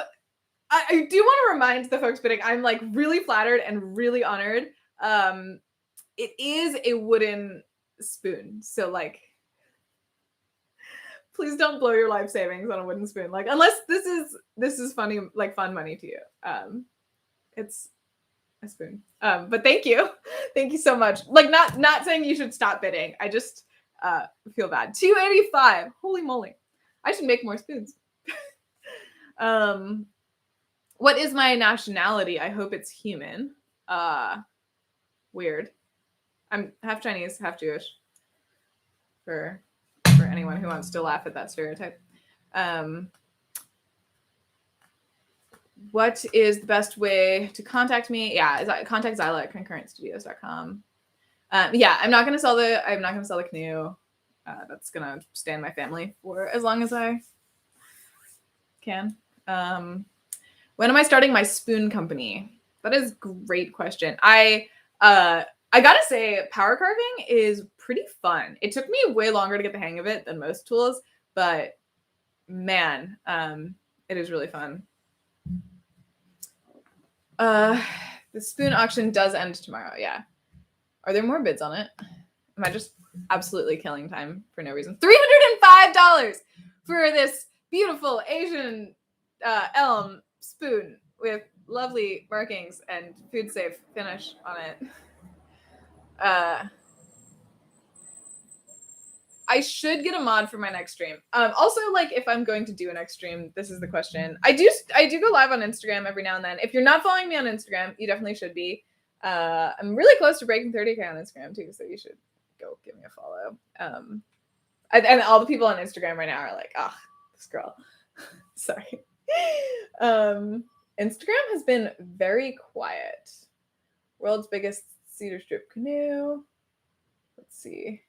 I do want to remind the folks bidding, I'm like really flattered and really honored. It is a wooden spoon. So like, please don't blow your life savings on a wooden spoon. Like, unless this is funny, like fun money to you. It's a spoon. But thank you. Thank you so much. Like not saying you should stop bidding. I just feel bad. 285. Holy moly. I should make more spoons. What is my nationality? I hope it's human. Weird. I'm half Chinese, half Jewish. For anyone who wants to laugh at that stereotype. What is the best way to contact me? Yeah, contact Xyla at concurrentstudios.com. Yeah, I'm not gonna sell the canoe. That's gonna stay in my family for as long as I can. When am I starting my spoon company? That is a great question. I gotta say, power carving is pretty fun. It took me way longer to get the hang of it than most tools, but man, it is really fun. The spoon auction does end tomorrow. Yeah. Are there more bids on it? Am I just absolutely killing time for no reason? $305 for this beautiful Asian elm spoon with lovely markings and food safe finish on it. I should get a mod for my next stream. Also, like, if I'm going to do a next stream, this is the question. I do go live on Instagram every now and then. If you're not following me on Instagram, you definitely should be. I'm really close to breaking 30K on Instagram too, so you should go give me a follow. And all the people on Instagram right now are like, oh, this girl. Sorry. Instagram has been very quiet. World's biggest cedar strip canoe. Let's see.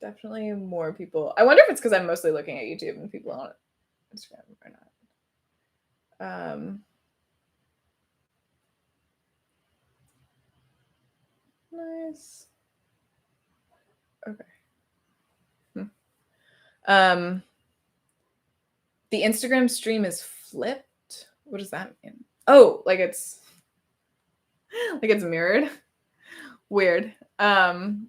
Definitely more people. I wonder if it's because I'm mostly looking at YouTube and people on Instagram are not. Nice. Okay. The Instagram stream is flipped. What does that mean? Oh, like it's mirrored. Weird. Oh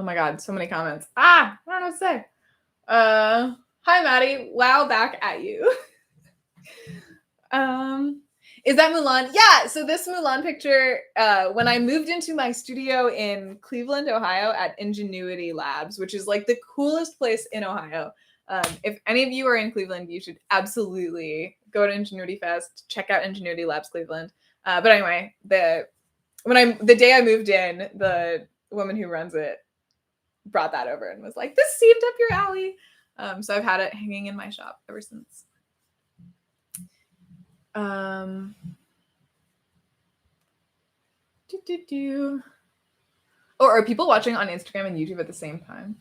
my God, so many comments. I don't know what to say. Hi Maddie. Wow, back at you. Is that Mulan? Yeah, so this Mulan picture, when I moved into my studio in Cleveland, Ohio at Ingenuity Labs, which is like the coolest place in Ohio. If any of you are in Cleveland, you should absolutely go to Ingenuity Fest, check out Ingenuity Labs Cleveland. But anyway, the day I moved in, the woman who runs it brought that over and was like, this seemed up your alley. So I've had it hanging in my shop ever since. Oh, are people watching on Instagram and YouTube at the same time?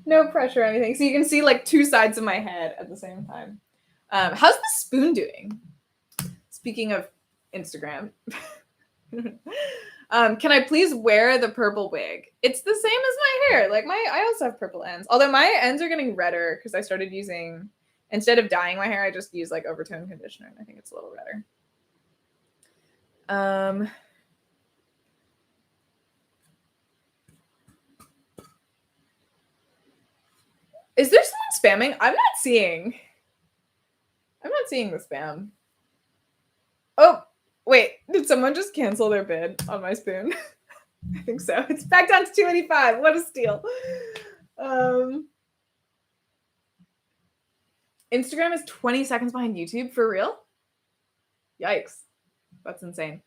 No pressure or anything. So you can see like two sides of my head at the same time. How's the spoon doing? Speaking of Instagram. Can I please wear the purple wig? It's the same as my hair. Like I also have purple ends. Although my ends are getting redder because I started using, instead of dyeing my hair, I just use like overtone conditioner and I think it's a little redder. Is there someone spamming? I'm not seeing the spam. Oh, wait, did someone just cancel their bid on my spoon? I think so. It's back down to 285. What a steal. Instagram is 20 seconds behind YouTube. For real? Yikes. That's insane.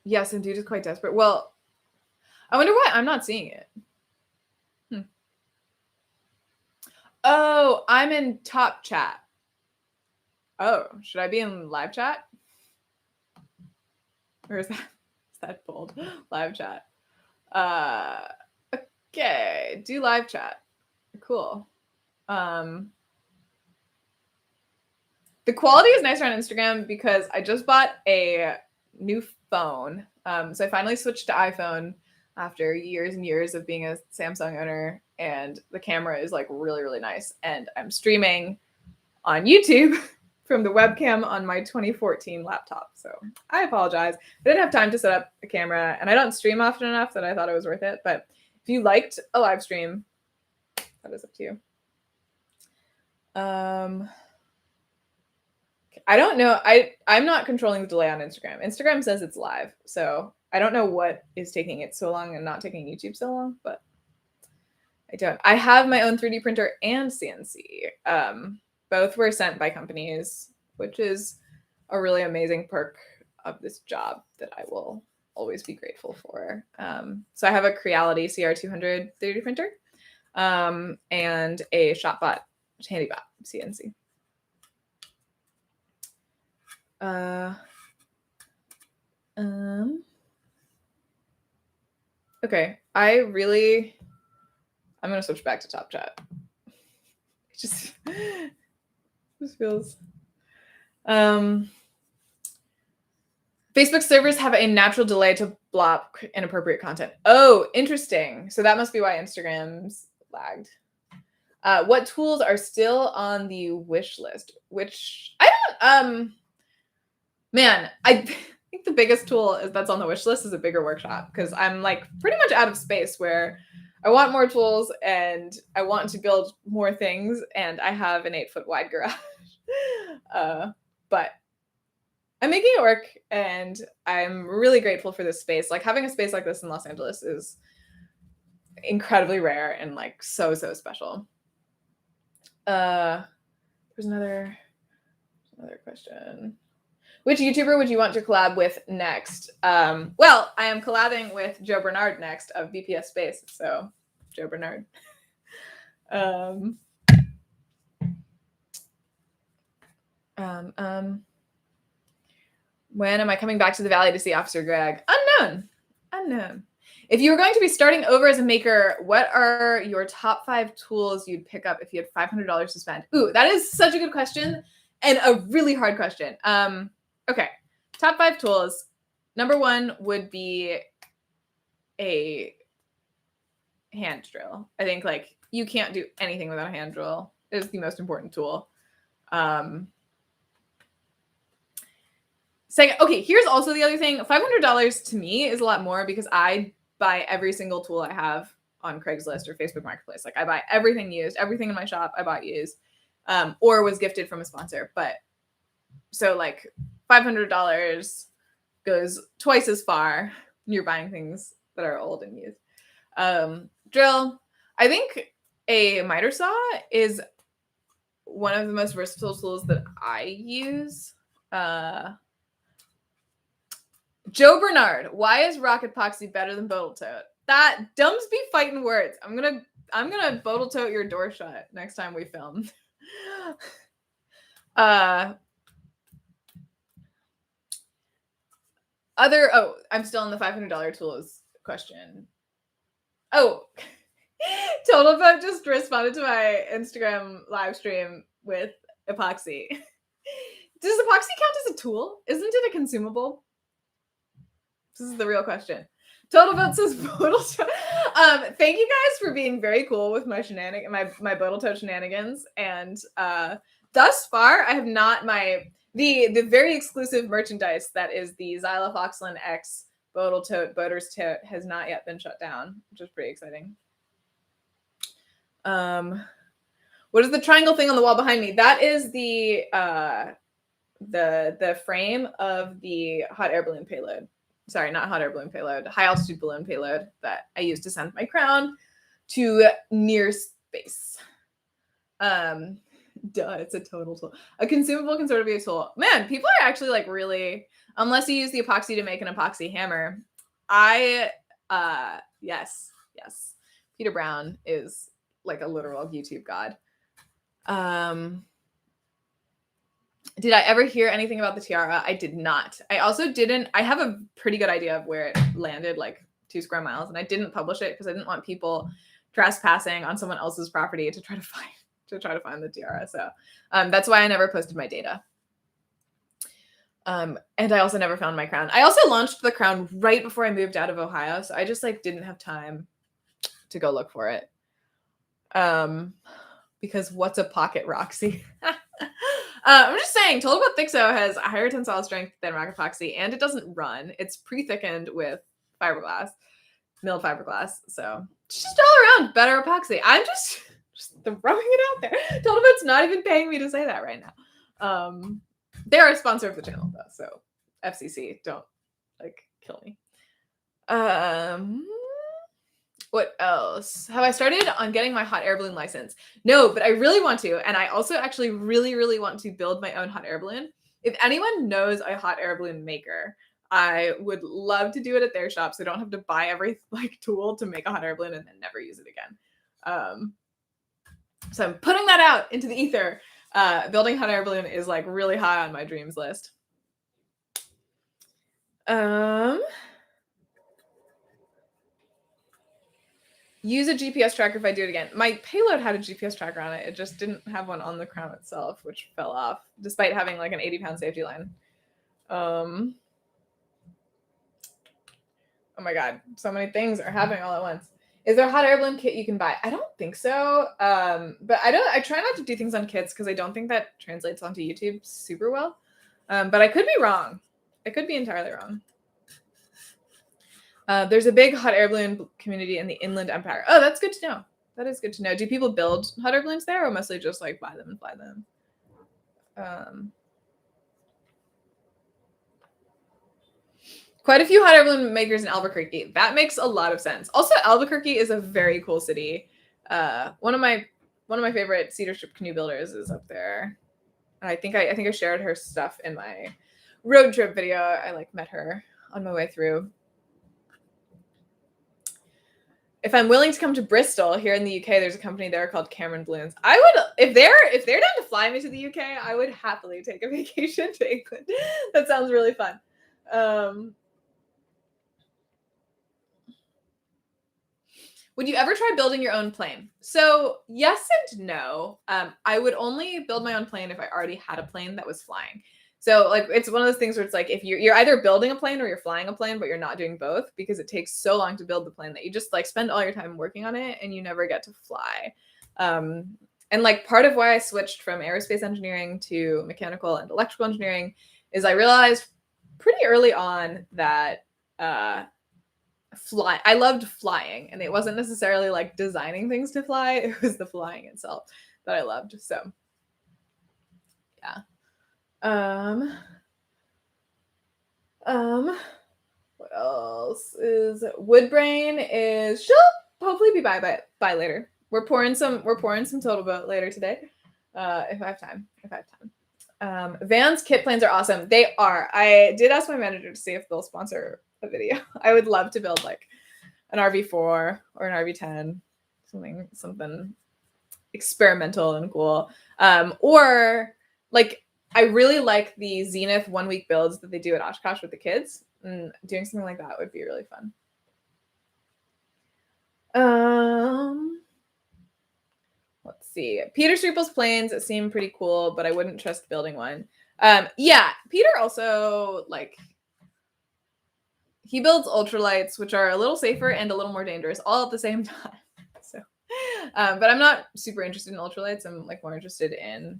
Yes, Indeed is quite desperate. Well, I wonder why I'm not seeing it. Oh, I'm in top chat. Oh, should I be in live chat? Or is that bold? Live chat. Okay, do live chat. Cool. The quality is nicer on Instagram because I just bought a new phone. So I finally switched to iPhone after years and years of being a Samsung owner, and the camera is like really, really nice. And I'm streaming on YouTube from the webcam on my 2014 laptop. So I apologize. I didn't have time to set up a camera, and I don't stream often enough that I thought it was worth it. But if you liked a live stream, that is up to you. I don't know. I'm not controlling the delay on Instagram. Instagram says it's live, so I don't know what is taking it so long and not taking YouTube so long, but I don't. I have my own 3D printer and CNC. Both were sent by companies, which is a really amazing perk of this job that I will always be grateful for. So I have a Creality CR200 3D printer and a ShopBot HandyBot CNC. Okay, I'm gonna switch back to top chat. It just feels. Facebook servers have a natural delay to block inappropriate content. Oh, interesting. So that must be why Instagram's lagged. What tools are still on the wish list? Which I don't. Man, I think the biggest tool that's on the wish list is a bigger workshop because I'm like pretty much out of space where I want more tools and I want to build more things, and I have an 8-foot wide garage. But I'm making it work, and I'm really grateful for this space. Like having a space like this in Los Angeles is incredibly rare and like so special. There's another question. Which YouTuber would you want to collab with next? Well, I am collabing with Joe Bernard next of BPS Space. So, Joe Bernard. When am I coming back to the Valley to see Officer Greg? Unknown. If you were going to be starting over as a maker, what are your top 5 tools you'd pick up if you had $500 to spend? Ooh, that is such a good question and a really hard question. Okay, top 5 tools. Number 1 would be a hand drill. I think like you can't do anything without a hand drill. It is the most important tool. Second, okay, here's also the other thing. $500 to me is a lot more because I buy every single tool I have on Craigslist or Facebook Marketplace. Like I buy everything used, everything in my shop I bought used, or was gifted from a sponsor. But so like $500 goes twice as far when you're buying things that are old and used. Drill. I think a miter saw is one of the most versatile tools that I use. Joe Bernard, why is rock epoxy better than Bodle Tote? That dumbs be fighting words. I'm gonna Bodle Tote your door shut next time we film. I'm still in the $500 tools question. Oh, Total Vote just responded to my Instagram live stream with epoxy. Does epoxy count as a tool? Isn't it a consumable? This is the real question. Total Vote says Bodle Toe. Thank you guys for being very cool with my my Bodle Toe shenanigans. And thus far, I have not the very exclusive merchandise that is the Xyla Foxlin X Bodle Tote Boater's Tote has not yet been shut down, which is pretty exciting. What is the triangle thing on the wall behind me? That is the frame of the hot air balloon payload. Sorry, not hot air balloon payload, high altitude balloon payload that I used to send my crown to near space. It's a total tool. A consumable can sort of be a tool. Man, people are actually like really, unless you use the epoxy to make an epoxy hammer. Yes. Peter Brown is like a literal YouTube god. Did I ever hear anything about the tiara? I did not. I also didn't. I have a pretty good idea of where it landed, like 2 square miles, and I didn't publish it because I didn't want people trespassing on someone else's property to try to find the tiara. So that's why I never posted my data. And I also never found my crown. I also launched the crown right before I moved out of Ohio, so I just like didn't have time to go look for it. Because what's a pocket Roxy? I'm just saying, Total Vote Thixo has a higher tensile strength than rock epoxy, and it doesn't run. It's pre-thickened with fiberglass, milled fiberglass. So it's just all around better epoxy. I'm just throwing it out there. Total Vote's not even paying me to say that right now. They are a sponsor of the channel though, so FCC, don't like kill me. What else? Have I started on getting my hot air balloon license? No, but I really want to. And I also actually really, really want to build my own hot air balloon. If anyone knows a hot air balloon maker, I would love to do it at their shop so I don't have to buy every like tool to make a hot air balloon and then never use it again. So I'm putting that out into the ether. Building hot air balloon is like really high on my dreams list. Use a GPS tracker if I do it again. My payload had a GPS tracker on it. It just didn't have one on the crown itself, which fell off, despite having like an 80-pound safety line. Oh my God, so many things are happening all at once. Is there a hot air balloon kit you can buy? I don't think so. But I try not to do things on kits because I don't think that translates onto YouTube super well. But I could be wrong. I could be entirely wrong. There's a big hot air balloon community in the Inland Empire. Oh, that's good to know. That is good to know. Do people build hot air balloons there or mostly just like buy them and fly them? Quite a few hot air balloon makers in Albuquerque. That makes a lot of sense. Also, Albuquerque is a very cool city. One of my favorite cedar strip canoe builders is up there. And I think I shared her stuff in my road trip video. I like met her on my way through. If I'm willing to come to Bristol here in the UK, there's a company there called Cameron Balloons. I would, if they're down to fly me to the UK, I would happily take a vacation to England. That sounds really fun. Would you ever try building your own plane? So yes and no. I would only build my own plane if I already had a plane that was flying. So like it's one of those things where it's like if you're either building a plane or you're flying a plane, but you're not doing both because it takes so long to build the plane that you just like spend all your time working on it and you never get to fly. And like part of why I switched from aerospace engineering to mechanical and electrical engineering is I realized pretty early on that I loved flying, and it wasn't necessarily like designing things to fly. It was the flying itself that I loved. So yeah. What else is Woodbrain is she'll hopefully be by later. We're pouring some Total Boat later today. If I have time. Van's kit planes are awesome. They are. I did ask my manager to see if they'll sponsor a video. I would love to build like an RV4 or an RV10, something experimental and cool. Or like I really like the Zenith 1 week builds that they do at Oshkosh with the kids. And doing something like that would be really fun. Let's see. Peter Streeple's planes seem pretty cool, but I wouldn't trust building one. Yeah, Peter also like he builds ultralights, which are a little safer and a little more dangerous, all at the same time. So, but I'm not super interested in ultralights. I'm like more interested in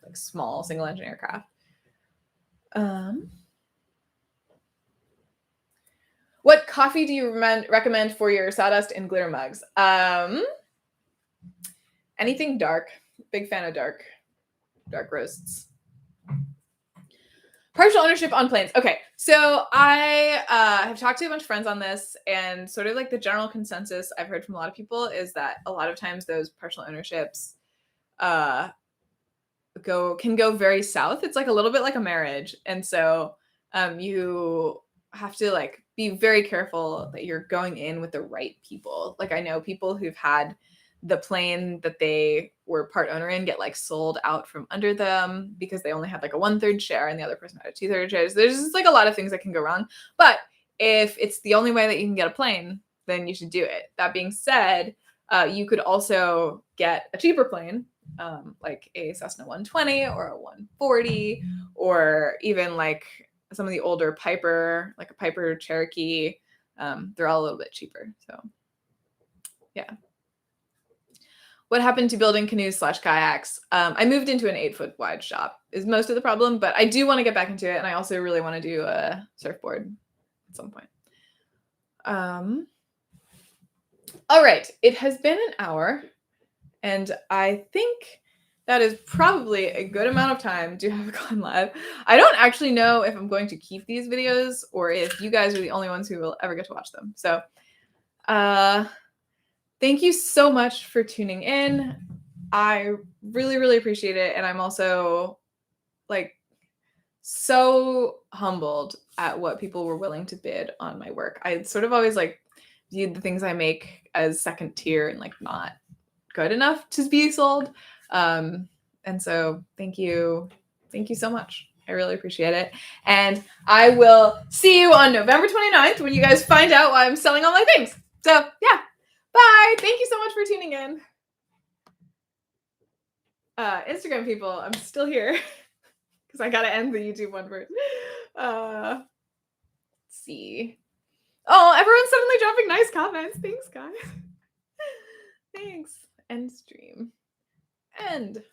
like small single engine aircraft. What coffee do you recommend for your sawdust and glitter mugs? Anything dark. Big fan of dark roasts. Partial ownership on planes. Okay, so I have talked to a bunch of friends on this, and sort of like the general consensus I've heard from a lot of people is that a lot of times those partial ownerships can go very south. It's like a little bit like a marriage, and so you have to like be very careful that you're going in with the right people. Like I know people who've had the plane that they were part owner in get like sold out from under them because they only had like a 1/3 share and the other person had a 2/3 share. So there's just like a lot of things that can go wrong. But if it's the only way that you can get a plane, then you should do it. That being said, you could also get a cheaper plane, like a Cessna 120 or a 140, or even like some of the older Piper, like a Piper Cherokee. They're all a little bit cheaper. So yeah. What happened to building canoes / kayaks? I moved into an 8-foot wide shop is most of the problem, but I do want to get back into it. And I also really want to do a surfboard at some point. All right. It has been an hour, and I think that is probably a good amount of time to have gone live. I don't actually know if I'm going to keep these videos or if you guys are the only ones who will ever get to watch them. So, thank you so much for tuning in. I really, really appreciate it. And I'm also like so humbled at what people were willing to bid on my work. I sort of always like viewed the things I make as second tier and like not good enough to be sold. And so thank you. Thank you so much. I really appreciate it. And I will see you on November 29th when you guys find out why I'm selling all my things. So yeah. Bye. Thank you so much for tuning in. Instagram people, I'm still here because I gotta end the YouTube one first. Let's see. Oh, everyone's suddenly dropping nice comments. Thanks, guys. Thanks. End stream. End.